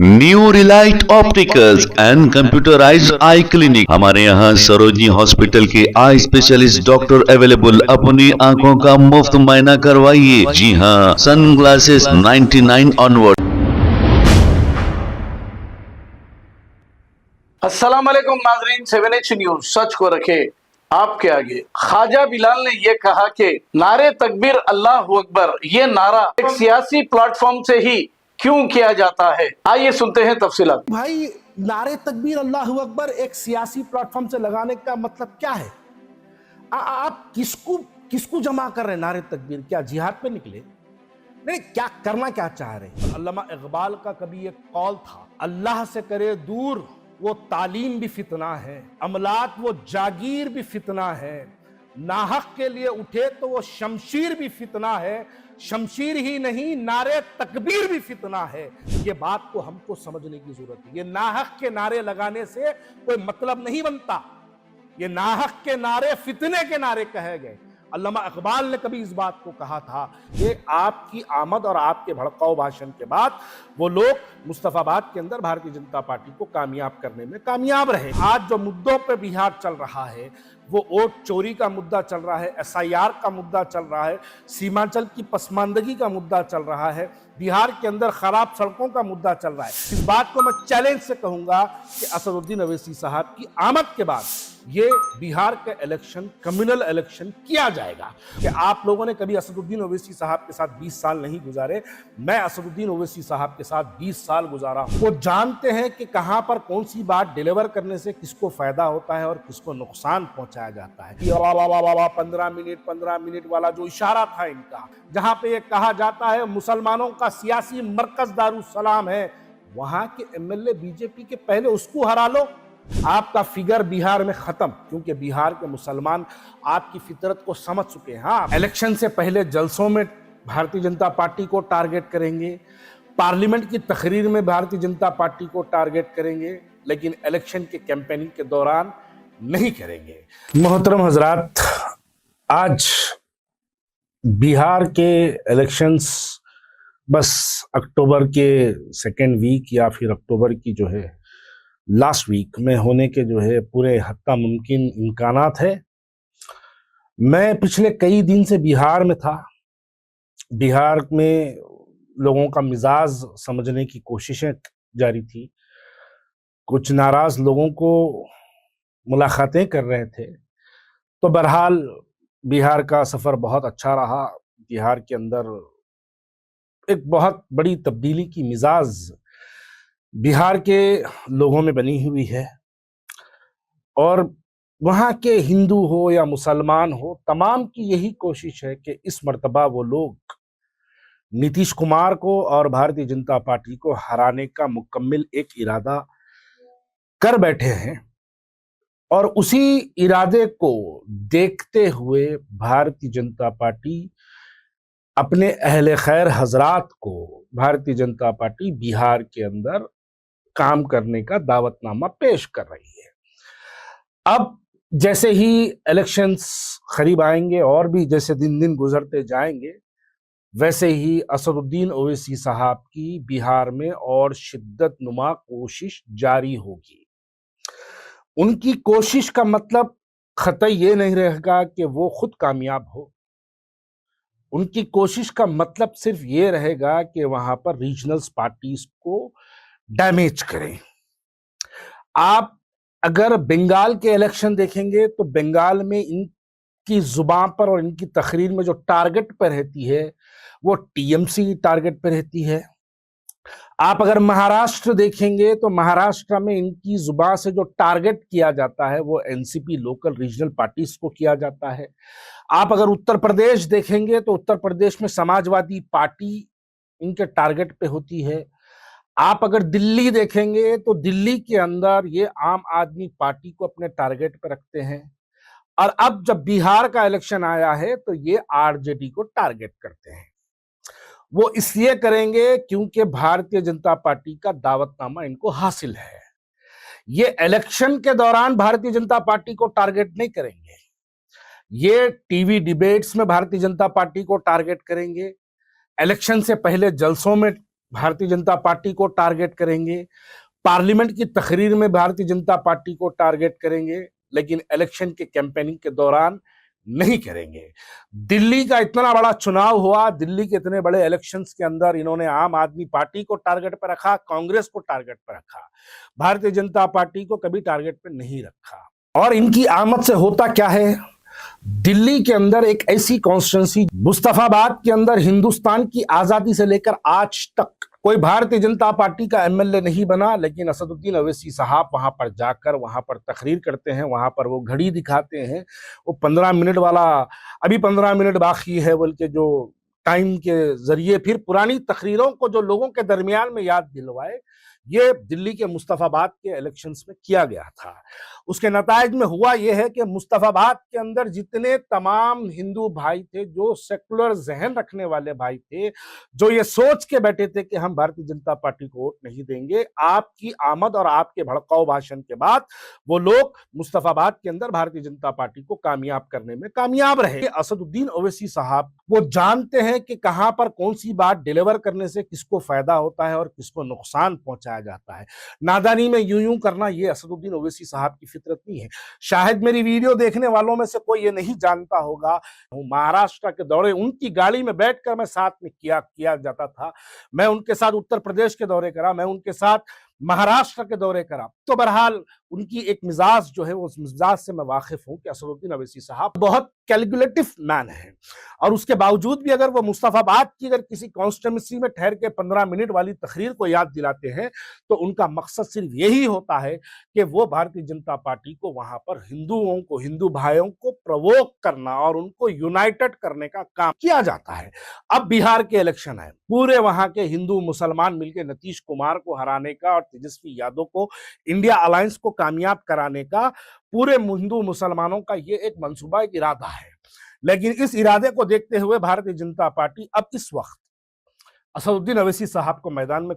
New Relight opticals and computerised I clinic. हमारे यहाँ Sarojini hospital के आई स्पेशलिस्ट डॉक्टर अवेलेबल। अपनी आंखों का मुफ्त मुआयना करवाइए। जी हाँ, सन ग्लासेस 99 ऑनवर्ड। अस्सलाम वालेकुम नाजरीन, 7H न्यूज सच को रखे आपके आगे। ख्वाजा बिलाल ने यह कहा कि नारे तकबीर अल्लाह अकबर ये नारा एक सियासी प्लेटफॉर्म से ही क्यों किया जाता है। आइए सुनते हैं तफसीलात। भाई, नारे तकबीर अल्लाह अकबर एक सियासी प्लेटफॉर्म से लगाने का मतलब क्या है? आप किसको किसको जमा कर रहे हैं? नारे तकबीर क्या जिहाद पे निकले? नहीं, क्या करना क्या चाह रहे हैं? अल्लामा इकबाल का कभी एक कौल था, अल्लाह से करे दूर वो तालीम भी फितना है, अमलात वो जागीर भी फितना है, नाहक के लिए उठे तो वो शमशीर भी फितना है, शमशीर ही नहीं नारे तकबीर भी फितना है। ये बात को हमको समझने की जरूरत है। ये नाहक के नारे लगाने से कोई मतलब नहीं बनता। ये नाहक के नारे फितने के नारे कहे गए। अल्लामा इकबाल ने कभी इस बात को कहा था कि आपकी आमद और आपके भड़काऊ भाषण के बाद वो लोग मुस्तफाबाद के अंदर भारतीय जनता पार्टी को कामयाब करने में कामयाब रहे। आज जो मुद्दों पे बिहार चल रहा है, वो वोट चोरी का मुद्दा चल रहा है, SIR का मुद्दा चल रहा है, सीमांचल की पसमानदगी का मुद्दा चल रहा है, बिहार के अंदर खराब सड़कों का मुद्दा चल रहा है। इस बात को मैं चैलेंज से कहूंगा कि असदुद्दीन ओवैसी साहब की आमद के बाद ये बिहार का इलेक्शन कम्युनल इलेक्शन किया जाएगा। कि आप लोगों ने कभी असदुद्दीन ओवैसी साहब के साथ 20 साल नहीं गुजारे, मैं असदुद्दीन ओवैसी साहब के साथ 20 साल गुजारा। वो जानते हैं कि कहां पर कौन सी बात डिलीवर करने से किसको फायदा होता है और किसको नुकसान पहुंचाया जाता है। 15 मिनट वाला जो इशारा था इनका, जहां पे ये कहा जाता है मुसलमानों का सियासी मरकज दारुस्सलाम है, वहां के MLA बीजेपी के पहले उसको हरा लो, आपका फिगर बिहार में खत्म। क्योंकि बिहार के मुसलमान आपकी फितरत को समझ चुके हैं। हाँ, इलेक्शन से पहले जलसों में भारतीय जनता पार्टी को टारगेट करेंगे, पार्लियामेंट की तकरीर में भारतीय जनता पार्टी को टारगेट करेंगे, लेकिन इलेक्शन के कैंपेनिंग के दौरान नहीं करेंगे। मोहतरम हजरात, आज बिहार के इलेक्शंस बस अक्टूबर के सेकेंड वीक या फिर अक्टूबर की जो है लास्ट वीक में होने के जो है पूरे हत्ता मुमकिन इम्कानात है। मैं पिछले कई दिन से बिहार में था। बिहार में लोगों का मिजाज समझने की कोशिशें जारी थी। कुछ नाराज लोगों को मुलाकातें कर रहे थे। तो बहरहाल बिहार का सफर बहुत अच्छा रहा। बिहार के अंदर एक बहुत बड़ी तब्दीली की मिजाज बिहार के लोगों में बनी हुई है, और वहाँ के हिंदू हो या मुसलमान हो, तमाम की यही कोशिश है कि इस मर्तबा वो लोग नीतीश कुमार को और भारतीय जनता पार्टी को हराने का मुकम्मल एक इरादा कर बैठे हैं। और उसी इरादे को देखते हुए भारतीय जनता पार्टी अपने अहले खैर हजरात को भारतीय जनता पार्टी बिहार के अंदर काम करने का दावतनामा पेश कर रही है। अब जैसे ही इलेक्शंस करीब आएंगे और भी जैसे दिन दिन गुजरते जाएंगे, वैसे ही असदुद्दीन ओवैसी साहब की बिहार में और शिद्दत नुमा कोशिश जारी होगी। उनकी कोशिश का मतलब कतई ये नहीं रहेगा कि वो खुद कामयाब हो। उनकी कोशिश का मतलब सिर्फ ये रहेगा कि वहां पर रीजनल पार्टीज को डैमेज करें। आप अगर बंगाल के इलेक्शन देखेंगे तो बंगाल में इनकी जुबान पर और इनकी तकरीर में जो टारगेट पर रहती है वो TMC टारगेट पर रहती है। आप अगर महाराष्ट्र देखेंगे तो महाराष्ट्र में इनकी जुबान से जो टारगेट किया जाता है वो NCP लोकल रीजनल पार्टीज को किया जाता है। आप अगर उत्तर प्रदेश देखेंगे तो उत्तर प्रदेश में समाजवादी पार्टी इनके टारगेट पे होती है। आप अगर दिल्ली देखेंगे तो दिल्ली के अंदर ये आम आदमी पार्टी को अपने टारगेट पर रखते हैं। और अब जब बिहार का इलेक्शन आया है तो ये RJD को टारगेट करते हैं। वो इसलिए करेंगे क्योंकि भारतीय जनता पार्टी का दावतनामा इनको हासिल है। ये इलेक्शन के दौरान भारतीय जनता पार्टी को टारगेट नहीं करेंगे। ये टीवी डिबेट्स में भारतीय जनता पार्टी को टारगेट करेंगे। इलेक्शन से पहले जलसों में भारतीय जनता पार्टी को टारगेट करेंगे, पार्लियामेंट की तकरीर में भारतीय जनता पार्टी को टारगेट करेंगे, लेकिन इलेक्शन के कैंपेनिंग के दौरान नहीं करेंगे। दिल्ली का इतना बड़ा चुनाव हुआ, दिल्ली के इतने बड़े इलेक्शंस के अंदर इन्होंने आम आदमी पार्टी को टारगेट पर रखा, कांग्रेस को टारगेट पर रखा, भारतीय जनता पार्टी को कभी टारगेट पर नहीं रखा। और इनकी आमद से होता क्या है, दिल्ली के अंदर एक ऐसी कॉन्स्टिट्यूंसी, मुस्तफाबाद के अंदर हिंदुस्तान की आजादी से लेकर आज तक कोई भारतीय जनता पार्टी का एमएलए नहीं बना, लेकिन असदुद्दीन ओवैसी साहब वहां पर जाकर वहां पर तकरीर करते हैं, वहां पर वो घड़ी दिखाते हैं, वो 15 मिनट वाला, अभी 15 मिनट बाकी है बोल के जो टाइम के जरिए फिर पुरानी तकरीरों को जो लोगों के दरमियान में याद दिलवाए, ये दिल्ली के मुस्तफाबाद के इलेक्शंस में किया गया था। उसके नतायज में हुआ यह है कि मुस्तफाबाद के अंदर जितने तमाम हिंदू भाई थे, जो सेकुलर जहन रखने वाले भाई थे, जो ये सोच के बैठे थे कि हम भारतीय जनता पार्टी को वोट नहीं देंगे, आपकी आमद और आपके भड़काऊ भाषण के बाद वो लोग मुस्तफाबाद के अंदर भारतीय जनता पार्टी को कामयाब करने में कामयाब रहे। असदुद्दीन ओवैसी साहब वो जानते हैं कि कहां पर कौन सी बात डिलीवर करने से किसको फायदा होता है और किसको नुकसान पहुंचाया जाता है। नादानी में यूं करना ये असदुद्दीन ओवैसी साहब की फितरत नहीं है। शायद मेरी वीडियो देखने वालों में से कोई ये नहीं जानता होगा, महाराष्ट्र के दौरे उनकी गाड़ी में बैठकर मैं साथ में किया जाता था, मैं उनके साथ उत्तर प्रदेश के दौरे करा, मैं उनके साथ महाराष्ट्र के दौरे करा। तो बहरहाल उनकी एक मिजाज जो है, उस मिजाज से मैं वाकिफ हूं कि असदुद्दीन ओवैसी साहब बहुत कैलकुलेटिव मैन है, और उसके बावजूद भी अगर वो मुस्तफाबाद की अगर किसी कॉन्स्टिट्यूंसी में ठहर के 15 मिनट वाली तकरीर को याद दिलाते हैं, तो उनका मकसद सिर्फ यही होता है कि वो भारतीय जनता पार्टी को वहां पर हिंदुओं को, हिंदू भाइयों को प्रवोक करना और उनको यूनाइटेड करने का काम किया जाता है। अब बिहार के इलेक्शन है, पूरे वहां के हिंदू मुसलमान मिलकर नीतीश कुमार को हराने का और तेजस्वी यादव को, इंडिया अलायंस को कामयाब कराने का पूरे हिंदू मुसलमानों का ये एक मंसूबा, एक इरादा है। लेकिन इस इरादे को देखते हुए भारतीय जनता पार्टी अब इस वक्त असदुद्दीन ओवैसी साहब को मैदान में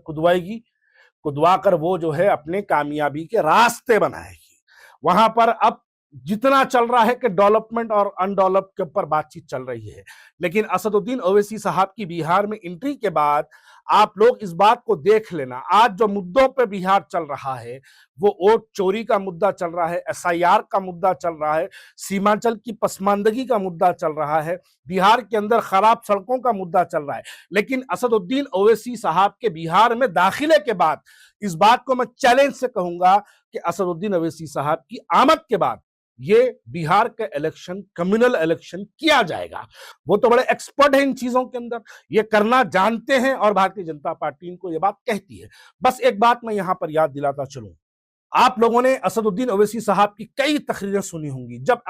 कुदवाकर वो जो है अपने कामयाबी के रास्ते बनाएगी। वहां पर अब जितना चल रहा है कि डेवलपमेंट और अनडेवलप के ऊपर बातचीत चल रही है, लेकिन असदुद्दीन ओवैसी साहब की बिहार में एंट्री के बाद आप लोग इस बात को देख लेना, आज जो मुद्दों पे बिहार चल रहा है, वो वोट चोरी का मुद्दा चल रहा है, एसआईआर का मुद्दा चल रहा है, सीमांचल की पसमानदगी का मुद्दा चल रहा है, बिहार के अंदर खराब सड़कों का मुद्दा चल रहा है। लेकिन असदुद्दीन ओवैसी साहब के बिहार में दाखिले के बाद इस बात को मैं चैलेंज से कहूंगा कि असदुद्दीन ओवैसी साहब की आमद के बाद ये बिहार का इलेक्शन कम्युनल इलेक्शन किया जाएगा। वो तो बड़े एक्सपर्ट हैं इन चीजों के अंदर, ये करना जानते हैं, और भारतीय जनता पार्टी इनको ये बात कहती है। बस एक बात मैं यहां पर याद दिलाता चलूं, आप लोगों ने असदुद्दीन ओवैसी साहब की कई तकरीरें सुनी होंगी। जब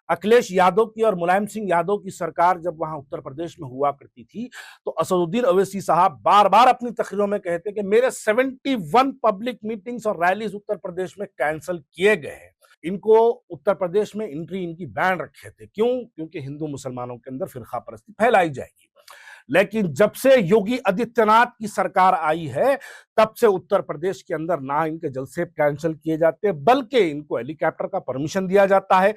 अखिलेश यादव की और मुलायम सिंह यादव की सरकार जब वहां उत्तर प्रदेश में हुआ करती थी, तो असदुद्दीन ओवैसी साहब बार बार अपनी तकरीरों में कहते कि मेरे 71 पब्लिक मीटिंग्स और रैलीज उत्तर प्रदेश में कैंसिल किए गए हैं। इनको उत्तर प्रदेश में एंट्री इनकी बैन रखे थे। क्यों? क्योंकि हिंदू मुसलमानों के अंदर फिरका परस्ती फैलाई जाएगी। लेकिन जब से योगी आदित्यनाथ की सरकार आई है, तब से उत्तर प्रदेश के अंदर ना इनके जलसे कैंसिल किए जाते, बल्कि इनको हेलीकॉप्टर का परमिशन दिया जाता है।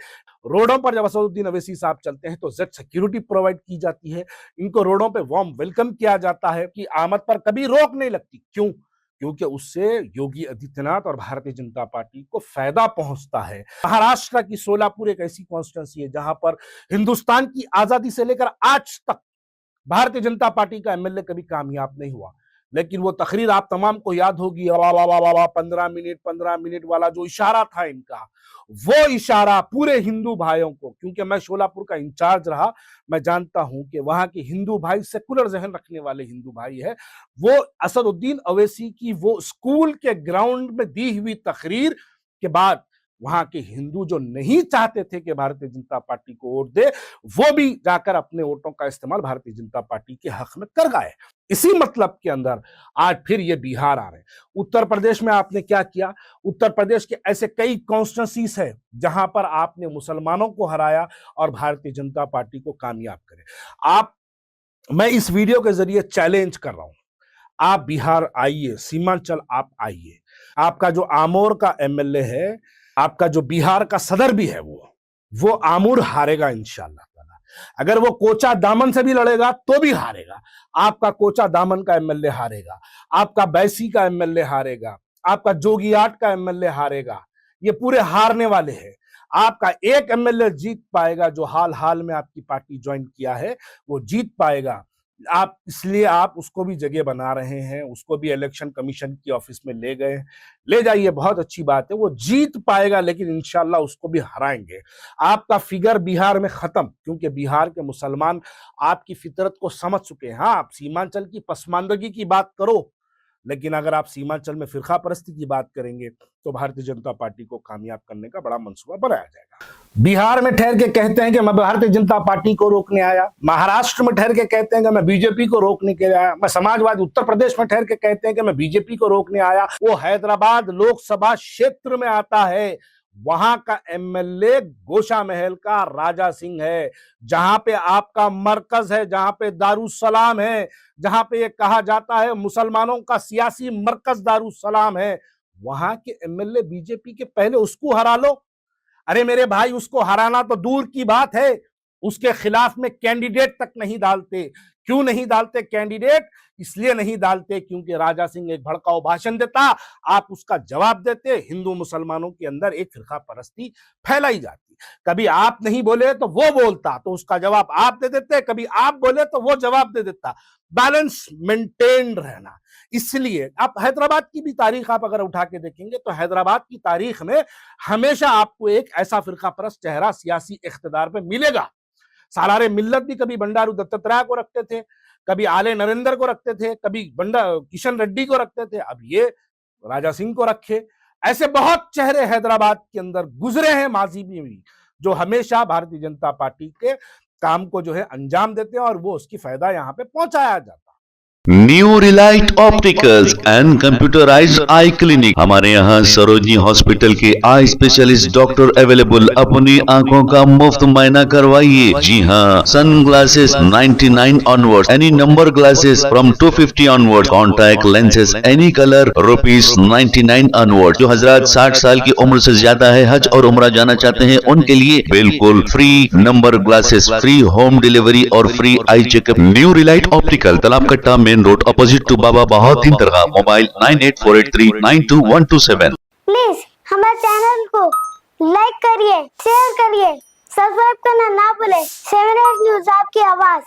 रोडों पर जब असदुद्दीन ओवैसी साहब चलते हैं तो जेड सिक्योरिटी प्रोवाइड की जाती है, इनको रोडों पे वार्म वेलकम किया जाता है कि आमद पर कभी रोक नहीं लगती। क्यों? क्योंकि उससे योगी आदित्यनाथ और भारतीय जनता पार्टी को फायदा पहुंचता है। महाराष्ट्र की सोलापुर एक ऐसी कॉन्स्टिट्यूंसी है जहां पर हिंदुस्तान की आजादी से लेकर आज तक भारतीय जनता पार्टी का एमएलए कभी कामयाब नहीं हुआ। लेकिन वो तकरीर आप तमाम को याद होगी, 15 मिनट वाला जो इशारा था इनका, वो इशारा पूरे हिंदू भाइयों को, क्योंकि मैं शोलापुर का इंचार्ज रहा, मैं जानता हूं कि वहां के हिंदू भाई, सेकुलर जहन रखने वाले हिंदू भाई है, वो असदुद्दीन ओवैसी की वो स्कूल के ग्राउंड में दी हुई तकरीर के बाद वहां के हिंदू जो नहीं चाहते थे कि भारतीय जनता पार्टी को वोट दे, वो भी जाकर अपने वोटों का इस्तेमाल भारतीय जनता पार्टी के हक में कर गए। इसी मतलब के अंदर आज फिर ये बिहार आ रहे हैं। उत्तर प्रदेश में आपने क्या किया? उत्तर प्रदेश के ऐसे कई कॉन्स्टिट्यूंसीज है जहां पर आपने मुसलमानों को हराया और भारतीय जनता पार्टी को कामयाब करे। मैं इस वीडियो के जरिए चैलेंज कर रहा हूं, आप बिहार आइए, सीमांचल आप आइए, आपका जो आमोर का एमएलए है, आपका जो बिहार का सदर भी है, वो आमूर हारेगा इंशाअल्लाह ताला। अगर वो कोचा दामन से भी लड़ेगा तो भी हारेगा। आपका कोचा दामन का एमएलए हारेगा, आपका बैसी का एमएलए हारेगा, आपका जोगियाट का एमएलए हारेगा। ये पूरे हारने वाले हैं। आपका एक एमएलए जीत पाएगा जो हाल हाल में आपकी पार्टी ज्वाइन किया है, वो जीत पाएगा। आप इसलिए आप उसको भी जगह बना रहे हैं, उसको भी इलेक्शन कमीशन की ऑफिस में ले गए, ले जाइए, बहुत अच्छी बात है। वो जीत पाएगा लेकिन इंशाल्लाह उसको भी हराएंगे। आपका फिगर बिहार में खत्म, क्योंकि बिहार के मुसलमान आपकी फितरत को समझ चुके हैं। हाँ, आप सीमांचल की पसमानदगी की बात करो, लेकिन अगर आप सीमांचल में फिरका परस्ती की बात करेंगे तो भारतीय जनता पार्टी को कामयाब करने का बड़ा मंसूबा बनाया जाएगा। बिहार में ठहर के कहते हैं कि मैं भारतीय जनता पार्टी को रोकने आया, महाराष्ट्र में ठहर के कहते हैं कि मैं बीजेपी को रोकने के लिए आया, मैं समाजवादी उत्तर प्रदेश में ठहर के कहते हैं कि मैं बीजेपी को रोकने आया। वो हैदराबाद लोकसभा क्षेत्र में आता है, वहां का एमएलए गोशा महल का राजा सिंह है, जहां पे आपका मरकज है, जहां पे दारुसलाम है, जहां पे ये कहा जाता है मुसलमानों का सियासी मरकज दारुसलाम है। वहां के एमएलए बीजेपी के, पहले उसको हरा लो। अरे मेरे भाई, उसको हराना तो दूर की बात है, उसके खिलाफ में कैंडिडेट तक नहीं डालते। क्यों नहीं डालते कैंडिडेट? इसलिए नहीं डालते क्योंकि राजा सिंह एक भड़काऊ भाषण देता, आप उसका जवाब देते, हिंदू मुसलमानों के अंदर एक फिरका परस्ती फैलाई जाती। कभी आप नहीं बोले तो वो बोलता, तो उसका जवाब आप दे देते, कभी आप बोले तो वो जवाब दे देता। बैलेंस मेंटेन रहना। इसलिए आप हैदराबाद की भी तारीख आप अगर उठा के देखेंगे तो हैदराबाद की तारीख में हमेशा आपको एक ऐसा फिरका परस्त चेहरा सियासी इख्तिदार पे मिलेगा। सालारे मिल्लत भी कभी बंडारू दत्तात्रेय को रखते थे, कभी आले नरेंद्र को रखते थे, कभी किशन रेड्डी को रखते थे, अब ये राजा सिंह को रखे। ऐसे बहुत चेहरे हैदराबाद के अंदर गुजरे हैं माजी में भी, जो हमेशा भारतीय जनता पार्टी के काम को जो है अंजाम देते हैं और वो उसकी फायदा यहाँ पे पहुंचाया जाता है। New Relight opticals and computerised I clinic. हमारे यहाँ सरोजनी हॉस्पिटल के आई स्पेशलिस्ट डॉक्टर अवेलेबल। अपनी आंखों का मुफ्त मायना करवाइए। जी हाँ, sun glasses 99 onward, any number glasses from 250 onward, contact lenses any colour ₹99 onward. जो हजरात 60 साल की उम्र से ज्यादा है, हज और उम्रा जाना चाहते हैं, उनके लिए बिल्कुल free number glasses, free home delivery और free eye checkup. New relight optical, Talab Katta, main road, opposite to Baba Bahauddin Dargah. Mobile 9848392127। Please हमारे चैनल को लाइक करिए, शेयर करिए, सब्सक्राइब करना ना भूले। 7 न्यूज़ आपकी आवाज।